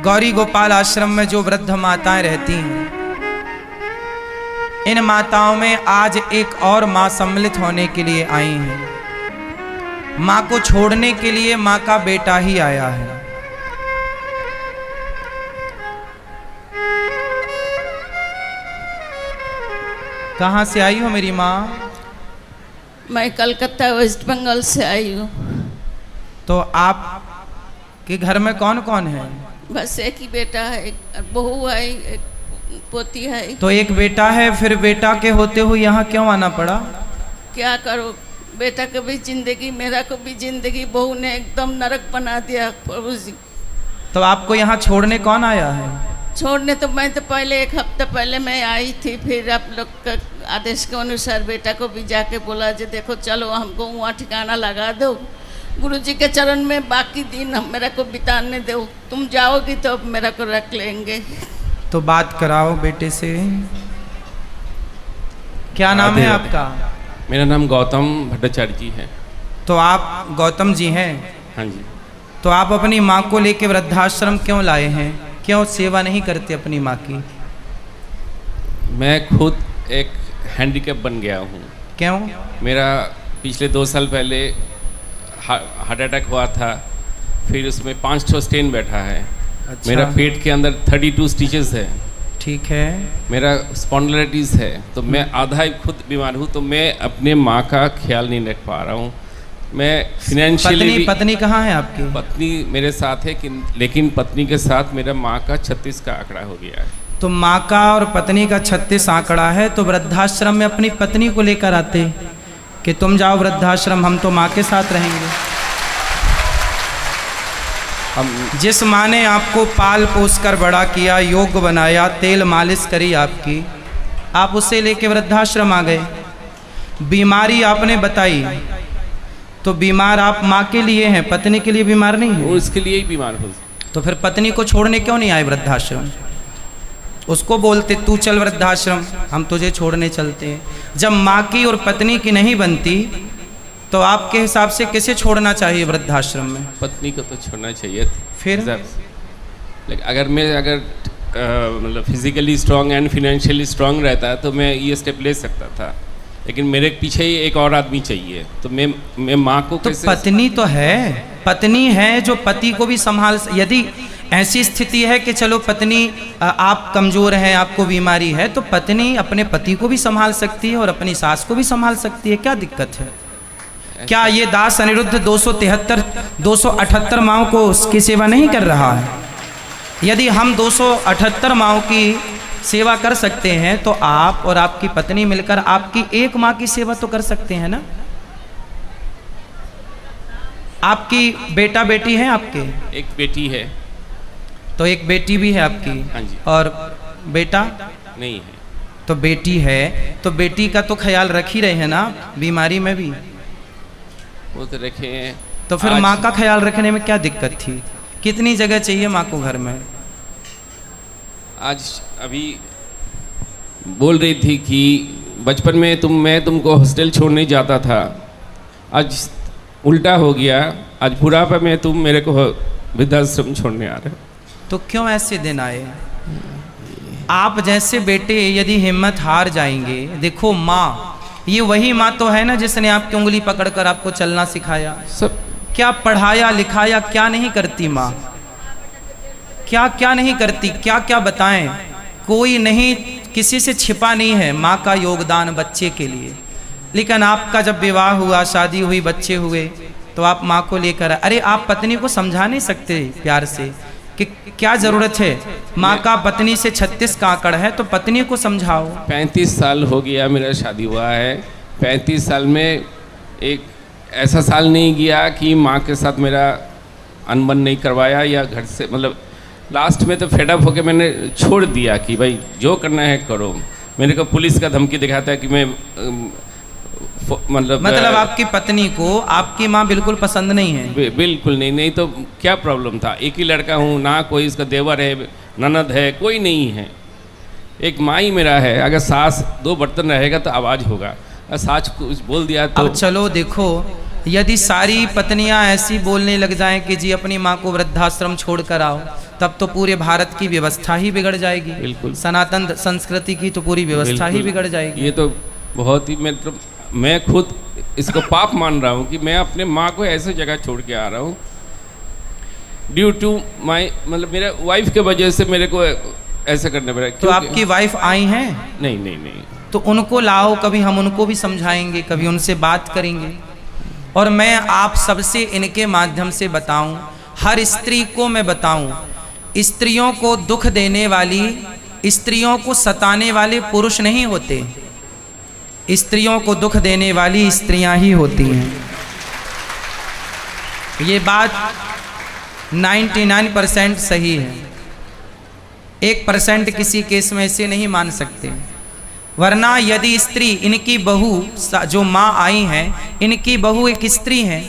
गौरी गोपाल आश्रम में जो वृद्ध माताएं रहती हैं, इन माताओं में आज एक और माँ सम्मिलित होने के लिए आई हैं। माँ को छोड़ने के लिए माँ का बेटा ही आया है। कहाँ से आई हो मेरी माँ? मैं कलकत्ता वेस्ट बंगाल से आई हूँ। तो आप के घर में कौन कौन है? बस एक ही बेटा है, एक बहू है, एक पोती है। तो एक बेटा है, फिर बेटा के होते हुए यहाँ क्यों आना पड़ा? क्या करो, बेटा को भी जिंदगी, मेरा को भी जिंदगी बहू ने एकदम नरक बना दिया प्रभु जी। तो आपको यहाँ छोड़ने कौन आया है? छोड़ने तो मैं तो पहले एक हफ्ते पहले मैं आई थी, फिर आप लोग का आदेश के अनुसार बेटा को भी जाके बोला जो देखो चलो हमको वहाँ ठिकाना लगा दो, गुरुजी के चरण में बाकी दिन हम मेरा को बिताने दो, तुम जाओगी तो अब मेरा को रख लेंगे। तो बात कराओ बेटे से। क्या नाम है आपका? मेरा नाम गौतम भट्टाचार्य जी है। तो आप गौतम जी हैं? हाँ जी। तो आप अपनी माँ को लेके वृद्धाश्रम क्यों लाए हैं? क्यों सेवा नहीं करते अपनी माँ की? मैं खुद एक हैंडीकैप बन गया हूँ। क्यों? मेरा पिछले 2 साल पहले हार्ट अटैक हुआ था, फिर उसमें 5 स्टेन बैठा है। अच्छा। मेरा पेट के अंदर 32 स्टिचेस है। ठीक है। मेरा स्पॉन्डिलाइटिस है, तो मैं आधा ही खुद बीमार हूँ, तो मैं अपने माँ का ख्याल नहीं रख पा रहा हूँ। मैं फिनेंशियली पत्नी कहाँ है आपकी? पत्नी मेरे साथ है, लेकिन पत्नी के साथ मेरा माँ का 36 का आंकड़ा हो गया है। तो माँ का और पत्नी का 36 आंकड़ा है, तो वृद्धाश्रम में अपनी पत्नी को लेकर आते कि तुम जाओ वृद्धाश्रम, हम तो माँ के साथ रहेंगे। जिस माँ ने आपको पाल पोस कर बड़ा किया, योग्य बनाया, तेल मालिश करी आपकी, आप उसे लेके वृद्धाश्रम आ गए। बीमारी आपने बताई, तो बीमार आप माँ के लिए हैं, पत्नी के लिए बीमार नहीं है? उसके लिए ही बीमार हो। तो फिर पत्नी को छोड़ने क्यों नहीं आए वृद्धाश्रम? उसको बोलते तू चल वृद्धाश्रम, हम तुझे छोड़ने चलते हैं। जब माँ की और पत्नी की नहीं बनती, तो आपके हिसाब से किसे छोड़ना चाहिए वृद्धाश्रम में? पत्नी को तो छोड़ना चाहिए। फिर लेकिन अगर मतलब physically strong and financially strong रहता तो मैं ये स्टेप ले सकता था, लेकिन मेरे पीछे ही एक और आदमी चाहिए। तो मैं माँ को तो कैसे? पत्नी तो है, पत्नी है जो पति को भी संभाल। यदि ऐसी स्थिति है कि चलो पत्नी आप कमज़ोर हैं, आपको बीमारी है, तो पत्नी अपने पति को भी संभाल सकती है और अपनी सास को भी संभाल सकती है। क्या दिक्कत है? क्या ये दास अनिरुद्ध 278 माँओं को उसकी सेवा नहीं कर रहा है? यदि हम 278 माँओं की सेवा कर सकते हैं, तो आप और आपकी पत्नी मिलकर आपकी एक माँ की सेवा तो कर सकते हैं ना? आपकी बेटा बेटी है आपके? एक बेटी है। तो एक बेटी भी है आपकी? हाँ जी। और बेटा नहीं है। तो बेटी है, तो बेटी का तो ख्याल रख ही रहे हैं ना बीमारी में भी? वो तो रखे हैं। तो फिर माँ का ख्याल रखने में क्या दिक्कत थी? कितनी जगह चाहिए माँ को घर में? आज अभी बोल रही थी कि बचपन में मैं तुमको हॉस्टल छोड़ने जाता था, आज उल्टा हो गया, आज बुढ़ापा में तुम मेरे को वृद्धाश्रम छोड़ने आ रहे हो। तो क्यों ऐसे दिन आए? आप जैसे बेटे यदि हिम्मत हार जाएंगे, देखो माँ, ये वही माँ तो है ना जिसने आपकी उंगली पकड़कर आपको चलना सिखाया, सब क्या पढ़ाया लिखाया, क्या नहीं करती माँ? क्या क्या नहीं करती, क्या क्या बताएं? कोई नहीं, किसी से छिपा नहीं है माँ का योगदान बच्चे के लिए। लेकिन आपका जब विवाह हुआ, शादी हुई, बच्चे हुए, तो आप माँ को लेकर, अरे आप पत्नी को समझा नहीं सकते प्यार से कि क्या ज़रूरत है? माँ का पत्नी से 36 का आंकड़ा है, तो पत्नी को समझाओ। 35 साल हो गया मेरा शादी हुआ है। 35 साल में एक ऐसा साल नहीं गया कि माँ के साथ मेरा अनबन नहीं करवाया, या घर से, मतलब लास्ट में तो फेडअप होकर मैंने छोड़ दिया कि भाई जो करना है करो। मेरे को पुलिस का धमकी दिखाता है कि मैं मतलब आपकी पत्नी को आपकी माँ बिल्कुल पसंद नहीं है? बिल्कुल नहीं तो क्या प्रॉब्लम था? एक ही लड़का हूँ ना, कोई इसका देवर है, ननद है, कोई नहीं है, एक माँ ही मेरा है। अगर सास 2 बर्तन रहेगा तो आवाज़ होगा, सास कुछ बोल दिया तो। अब चलो देखो, यदि सारी पत्नियां ऐसी बोलने लग जाएं कि जी अपनी माँ को वृद्धाश्रम छोड़ कर आओ, तब तो पूरे भारत की व्यवस्था ही बिगड़ जाएगी। बिल्कुल। सनातन संस्कृति की तो पूरी व्यवस्था ही बिगड़ जाएगी। ये तो बहुत ही मैं खुद इसको पाप मान रहा हूँ कि मैं अपने माँ को ऐसे जगह छोड़ के आ रहा हूँ ड्यू टू माई, मतलब मेरे वाइफ के वजह से मेरे को ऐसे करने पड़ा। तो आपकी वाइफ आई हैं? नहीं नहीं नहीं। तो उनको लाओ, कभी हम उनको भी समझाएंगे, कभी उनसे बात करेंगे। और मैं आप सबसे इनके माध्यम से बताऊं, हर स्त्री को मैं बताऊं, स्त्रियों को दुख देने वाली, स्त्रियों को सताने वाले पुरुष नहीं होते, स्त्रियों को दुख देने वाली स्त्रियां ही होती हैं। ये बात 99% सही है, 1% किसी केस में ऐसे नहीं मान सकते। वरना यदि स्त्री, इनकी बहू जो माँ आई हैं, इनकी बहू एक स्त्री है,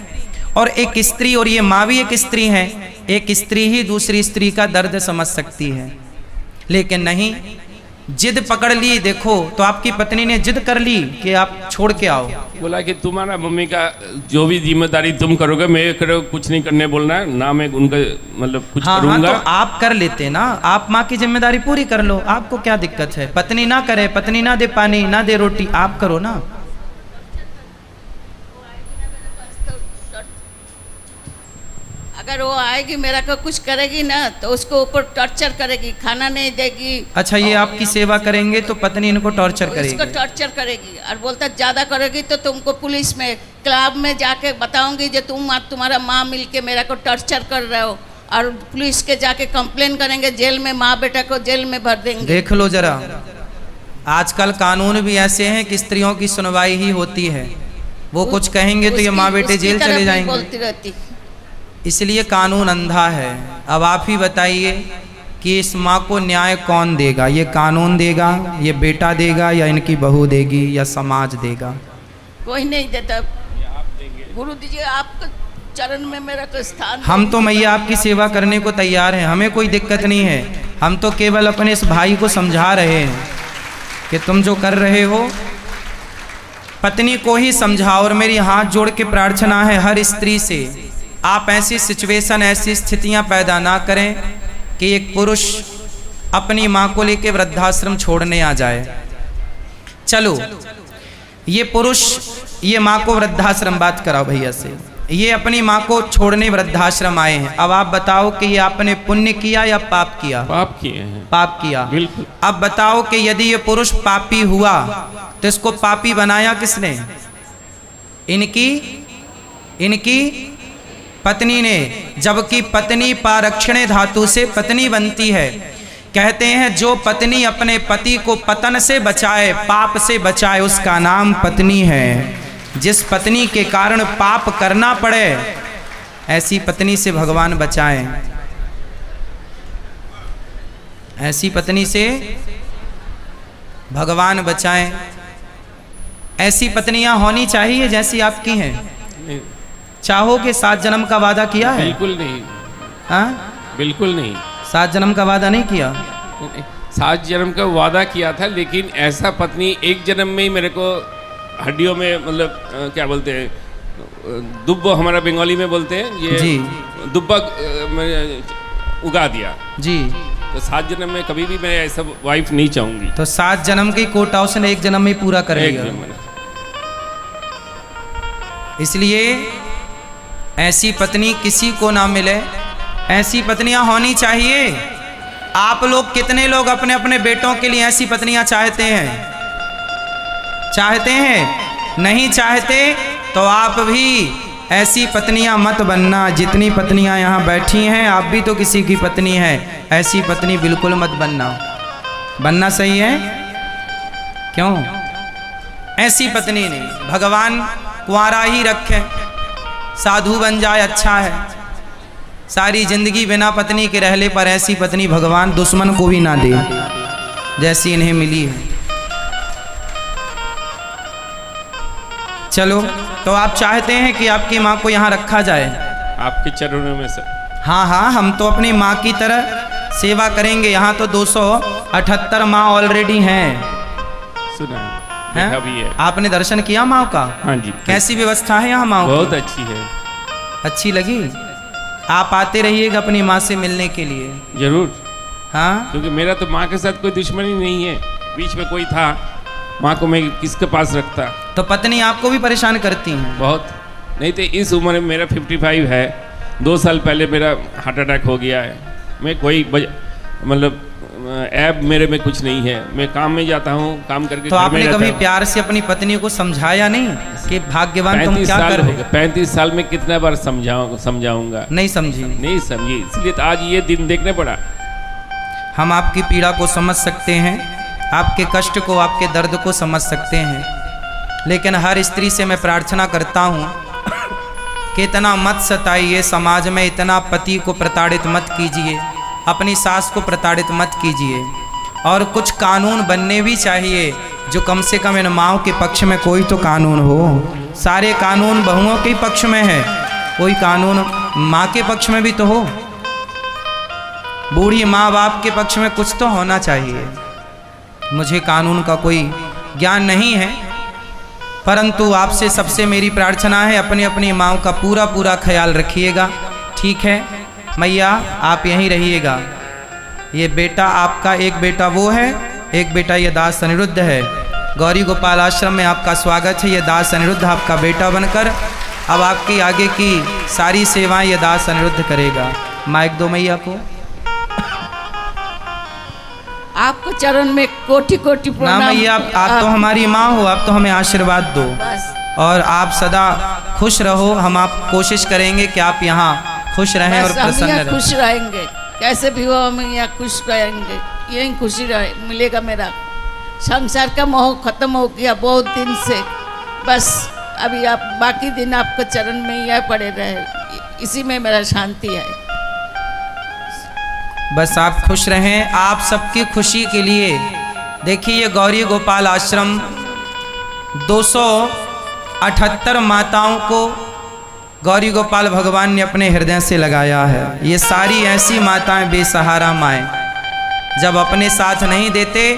और एक स्त्री, और ये माँ भी एक स्त्री है, एक स्त्री ही दूसरी स्त्री का दर्द समझ सकती है। लेकिन नहीं, जिद पकड़ ली। देखो, तो आपकी पत्नी ने जिद कर ली कि आप छोड़ के आओ। बोला कि तुम्हारा मम्मी का जो भी जिम्मेदारी तुम करोगे, मैं कुछ नहीं करने बोलना है ना, मैं उनका मतलब कुछ करूंगा। तो आप कर लेते ना, आप माँ की जिम्मेदारी पूरी कर लो, आपको क्या दिक्कत है? पत्नी ना करे, पत्नी ना दे पानी, ना दे रोटी, आप करो ना। अगर वो आएगी मेरा को कुछ करेगी ना, तो उसको ऊपर टॉर्चर करेगी, खाना नहीं देगी। अच्छा, ये आपकी सेवा करेंगे तो पत्नी इनको टॉर्चर करेगी? इसको टॉर्चर करेगी और बोलता ज़्यादा करेगी तो तुमको पुलिस में, क्लब में जाके बताऊंगी जो तुम्हारा माँ मिलके मेरा को टॉर्चर कर रहे हो, और पुलिस के जाके कंप्लेन करेंगे, जेल में माँ बेटा को जेल में भर देंगे। देख लो जरा, आजकल कानून भी ऐसे हैं कि स्त्रियों की सुनवाई ही होती है। वो कुछ कहेंगे तो ये माँ बेटे जेल चले जाएंगे। बोलती रहती, इसलिए कानून अंधा है। अब आप ही बताइए कि इस माँ को न्याय कौन देगा? ये कानून देगा, ये बेटा देगा, या इनकी बहू देगी, या समाज देगा? कोई नहीं देता। गुरु जी आपके चरण में मेरा को स्थान। हम तो मैया आपकी सेवा करने को तैयार हैं, हमें कोई दिक्कत नहीं है। हम तो केवल अपने इस भाई को समझा रहे हैं कि तुम जो कर रहे हो, पत्नी को ही समझाओ। और मेरी हाथ जोड़ के प्रार्थना है हर स्त्री से, आप ऐसी सिचुएशन, ऐसी स्थितियां पैदा ना करें कि एक पुरुष अपनी माँ को लेकर वृद्धाश्रम छोड़ने आ जाए। चलो, ये पुरुष ये माँ को वृद्धाश्रम, बात कराओ भैया से, ये अपनी माँ को छोड़ने वृद्धाश्रम आए हैं। अब आप बताओ कि ये आपने पुण्य किया या पाप किया? पाप किए हैं। पाप किया, बिल्कुल। अब बताओ कि यदि ये पुरुष पापी हुआ तो इसको पापी बनाया किसने? इनकी पत्नी ने। जबकि पत्नी पारक्षणे धातु से पत्नी बनती है। कहते हैं जो पत्नी अपने पति को पतन से बचाए, पाप से बचाए, उसका नाम पत्नी है। जिस पत्नी के कारण पाप करना पड़े, ऐसी पत्नी से भगवान बचाएं। ऐसी पत्नी से भगवान बचाएं। ऐसी पत्नियां होनी चाहिए जैसी आपकी हैं। चाहोगे? 7 जन्म का वादा किया है? बिल्कुल नहीं। हाँ, बिल्कुल नहीं। 7 जन्म का वादा नहीं किया? 7 जन्म का वादा किया था, लेकिन ऐसा पत्नी एक जन्म में ही मेरे को हड्डियों में, मतलब क्या बोलते हैं, दुब्बो हमारा बंगाली में बोलते हैं, ये जी, दुब्बा उगा दिया जी। तो 7 जन्म में कभी भी मैं ऐसा वाइफ नहीं चाहूंगी। तो 7 जन्म की कोटा उसने 1 जन्म में पूरा कर लिया। इसलिए ऐसी पत्नी किसी को ना मिले। ऐसी पत्नियां होनी चाहिए। आप लोग कितने लोग अपने अपने बेटों के लिए ऐसी पत्नियां चाहते हैं? चाहते हैं? नहीं चाहते तो आप भी ऐसी पत्नियां मत बनना। जितनी पत्नियां यहाँ बैठी हैं, आप भी तो किसी की पत्नी है। ऐसी पत्नी बिल्कुल मत बनना। बनना सही है? क्यों? ऐसी पत्नी नहीं, भगवान कुंवारा ही रखे, साधु बन जाए, अच्छा है। सारी जिंदगी बिना पत्नी के रहले पर ऐसी पत्नी भगवान दुश्मन को भी ना दे जैसी इन्हें मिली है। चलो, तो आप चाहते हैं कि आपकी माँ को यहाँ रखा जाए? आपके चरणों में सर। हाँ हाँ, हम तो अपनी माँ की तरह सेवा करेंगे। यहाँ तो 278 माँ ऑलरेडी हैं। सुना देखा भी है। आपने दर्शन किया माँ का? हाँ जी। कैसी व्यवस्था है यहाँ माँ? बहुत अच्छी है। अच्छी लगी? आप आते रहिएगा अपनी माँ से मिलने के लिए। जरूर। हाँ, क्योंकि मेरा तो माँ के साथ कोई दुश्मनी नहीं है। बीच में कोई था, माँ को मैं किसके पास रखता। तो पत्नी आपको भी परेशान करती हैं? बहुत। नहीं तो इस उम्र में मेरा 55 है, 2 साल पहले मेरा हार्ट अटैक हो गया है। मैं कोई मतलब ऐब मेरे में कुछ नहीं है। मैं काम में जाता हूँ, काम करके तो घर में आपने रहता कभी हूँ। प्यार से अपनी पत्नी को समझाया नहीं कि भाग्यवान तुम 35 क्या साल कर हो रहे? गए। 35 साल में कितना बार समझाऊंगा? नहीं समझी? नहीं समझी, इसलिए तो आज ये दिन देखने पड़ा। हम आपकी पीड़ा को समझ सकते हैं, आपके कष्ट को, आपके दर्द को समझ सकते हैं, लेकिन हर स्त्री से मैं प्रार्थना करता हूँ कि इतना मत सताइए, समाज में इतना पति को प्रताड़ित मत कीजिए, अपनी सास को प्रताड़ित मत कीजिए। और कुछ कानून बनने भी चाहिए जो कम से कम इन माँओं के पक्ष में कोई तो कानून हो। सारे कानून बहुओं के पक्ष में है, कोई कानून माँ के पक्ष में भी तो हो। बूढ़ी माँ बाप के पक्ष में कुछ तो होना चाहिए। मुझे कानून का कोई ज्ञान नहीं है, परंतु आपसे सबसे मेरी प्रार्थना है, अपनी अपनी माँओं का पूरा पूरा ख्याल रखिएगा। ठीक है मैया, आप यहीं रहिएगा। ये बेटा आपका, एक बेटा वो है, एक बेटा ये दास अनिरुद्ध है। गौरी गोपाल आश्रम में आपका स्वागत है। ये दास अनिरुद्ध आपका बेटा बनकर अब आपकी आगे की सारी सेवाएं ये दास अनिरुद्ध करेगा। माइक दो मैया को। आपको चरण में कोटि कोटि ना प्रणाम। मैया, आप तो हमारी माँ हो, आप तो हमें आशीर्वाद दो बस और आप सदा खुश रहो। हम आप कोशिश करेंगे कि आप यहाँ खुश रहें और बस हम प्रसन्न यहाँ रहें। खुश रहेंगे, कैसे भी हो हम यहाँ खुश रहेंगे। यही खुशी मिलेगा। मेरा संसार का मोह खत्म हो गया बहुत दिन से। बस अभी आप बाकी दिन आपके चरण में यह पड़े रहे, इसी में मेरा शांति है। बस आप खुश रहें। आप सबकी खुशी के लिए देखिए, ये गौरी गोपाल आश्रम 278 माताओं को गौरी गोपाल भगवान ने अपने हृदय से लगाया है। ये सारी ऐसी माताएं बेसहारा माएँ, जब अपने साथ नहीं देते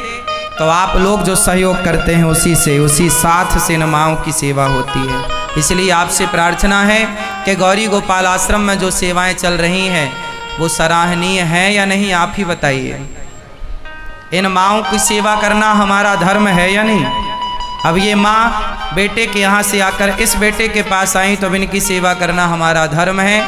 तो आप लोग जो सहयोग करते हैं उसी साथ से इन माँओं की सेवा होती है। इसलिए आपसे प्रार्थना है कि गौरी गोपाल आश्रम में जो सेवाएं चल रही हैं वो सराहनीय है या नहीं, आप ही बताइए। इन माँओं की सेवा करना हमारा धर्म है या नहीं? अब ये माँ बेटे के यहाँ से आकर इस बेटे के पास आई तो अब इनकी सेवा करना हमारा धर्म है।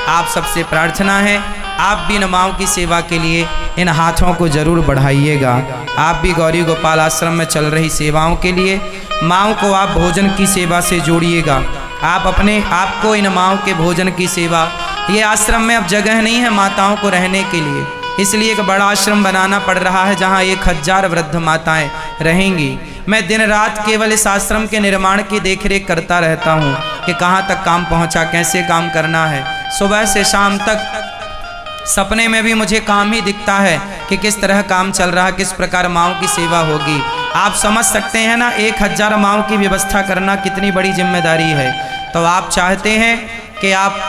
आप सबसे प्रार्थना है, आप भी इन माँओं की सेवा के लिए इन हाथों को जरूर बढ़ाइएगा। आप भी गौरी गोपाल आश्रम में चल रही सेवाओं के लिए माँओं को आप भोजन की सेवा से जोड़िएगा। आप अपने आप को इन माँओं के भोजन की सेवा, ये आश्रम में अब जगह नहीं है माताओं को रहने के लिए, इसलिए एक बड़ा आश्रम बनाना पड़ रहा है जहाँ 1000 वृद्ध माताएं रहेंगी। मैं दिन रात केवल इस आश्रम के निर्माण की देखरेख करता रहता हूँ कि कहाँ तक काम पहुँचा, कैसे काम करना है। सुबह से शाम तक सपने में भी मुझे काम ही दिखता है कि किस तरह काम चल रहा, किस प्रकार माँओं की सेवा होगी। आप समझ सकते हैं ना, 1000 माँओं की व्यवस्था करना कितनी बड़ी जिम्मेदारी है। तो आप चाहते हैं कि आप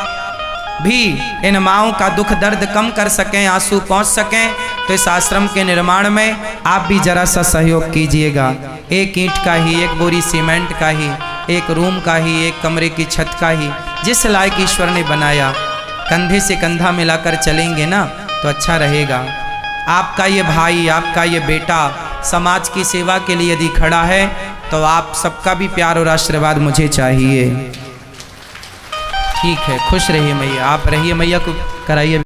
भी इन माँओं का दुख दर्द कम कर सकें, आंसू पहुँच सकें, तो इस आश्रम के निर्माण में आप भी जरा सा सहयोग कीजिएगा। 1 ईंट का ही, 1 बोरी सीमेंट का ही, 1 रूम का ही, 1 कमरे की छत का ही, जिस लायक ईश्वर ने बनाया, कंधे से कंधा मिलाकर चलेंगे ना तो अच्छा रहेगा। आपका ये भाई, आपका ये बेटा समाज की सेवा के लिए यदि खड़ा है तो आप सबका भी प्यार और आशीर्वाद मुझे चाहिए। ठीक है, खुश रहिए मैया, आप रहिए, मैया को कराइए।